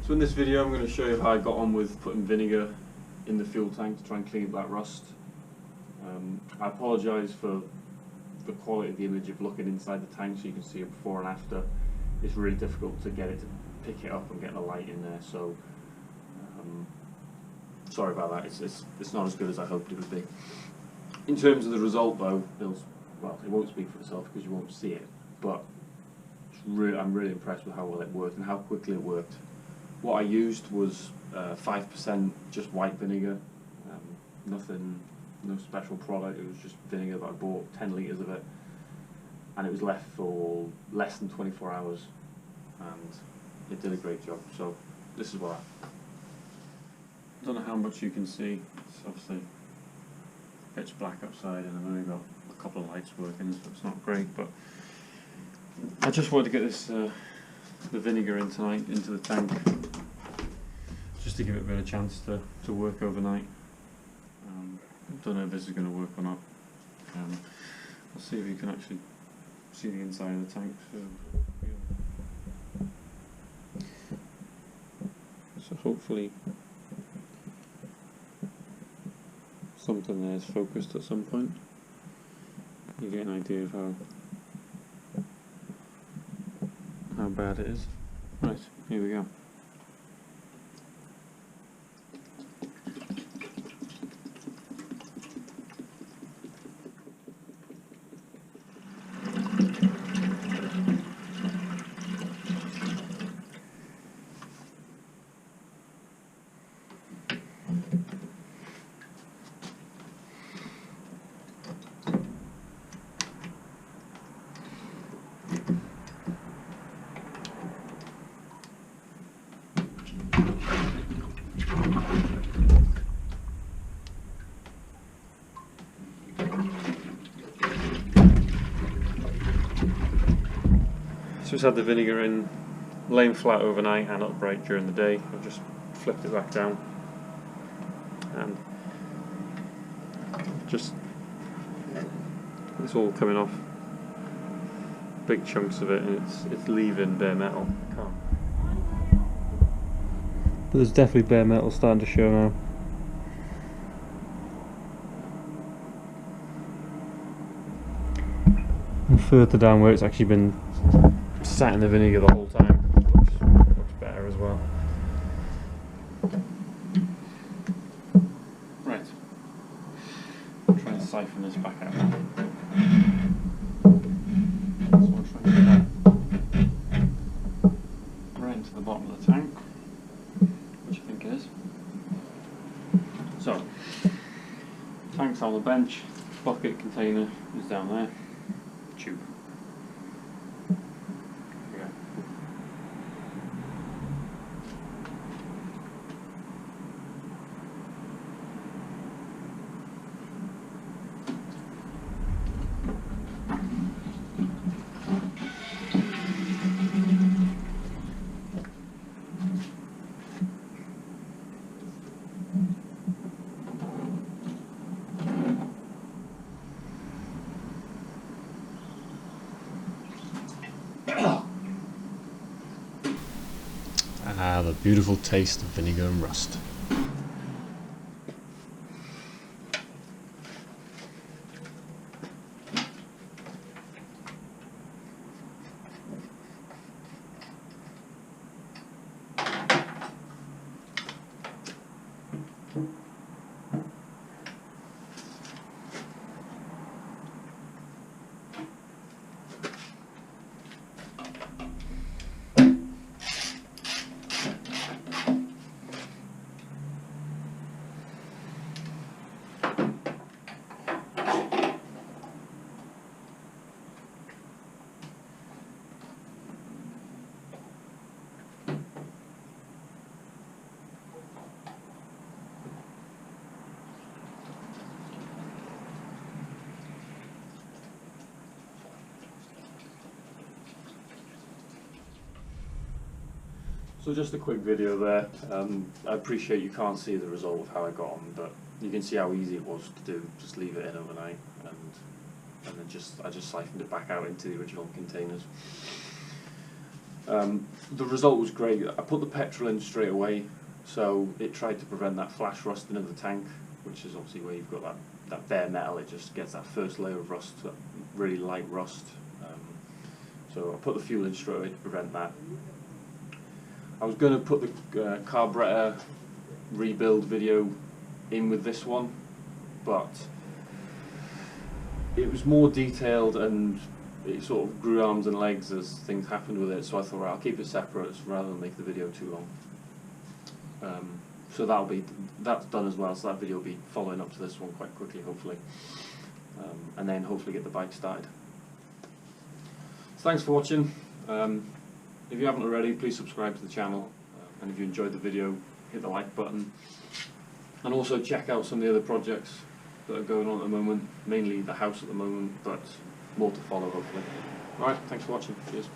So in this video I'm going to show you how I got on with putting vinegar in the fuel tank to try and clean up that rust. I apologise for the quality of the image of looking inside the tank so you can see it before and after. It's really difficult to get it to pick it up and get the light in there, so sorry about that. It's not as good as I hoped it would be. In terms of the result though, well, it won't speak for itself because you won't see it, but I'm really impressed with how well it worked and how quickly it worked. What I used was 5% just white vinegar, no special product. It was just vinegar that I bought, 10 litres of it, and it was left for less than 24 hours, and it did a great job. So this is what I don't know how much you can see. It's obviously pitch black outside, and I've only got a couple of lights working, so it's not great. But I just wanted to get this the vinegar in tonight into the tank, just to give it a bit of chance to work overnight. I don't know if this is going to work or not. I'll see if you can actually see the inside of the tank. So hopefully something there is focused at some point. You get an idea of how bad it is. Right, here we go. So it's had the vinegar in, laying flat overnight and upright during the day. I've just flipped it back down, and just it's all coming off, big chunks of it, and it's leaving bare metal. I can't. But there's definitely bare metal starting to show now. And further down where it's actually been sat in the vinegar the whole time, looks better as well. Right, I'll try and siphon this back out. So I'll try and get that right into the bottom of the tank, which I think it is. So, tank's on the bench, bucket container is down there, tube. Ah, the beautiful taste of vinegar and rust. So just a quick video there. I appreciate you can't see the result of how I got on, but you can see how easy it was to do. Just leave it in overnight, and then I just siphoned it back out into the original containers. The result was great. I put the petrol in straight away, so it tried to prevent that flash rusting of the tank, which is obviously where you've got that bare metal. It just gets that first layer of rust, that really light rust. So I put the fuel in straight away to prevent that. I was going to put the carburetor rebuild video in with this one, but it was more detailed and it sort of grew arms and legs as things happened with it, so I thought, right, I'll keep it separate rather than make the video too long. So that's done as well, so that video will be following up to this one quite quickly, hopefully, and then hopefully get the bike started. So thanks for watching. If you haven't already, please subscribe to the channel, and if you enjoyed the video, hit the like button, and also check out some of the other projects that are going on at the moment, mainly the house at the moment, but more to follow hopefully. Alright, thanks for watching. Cheers.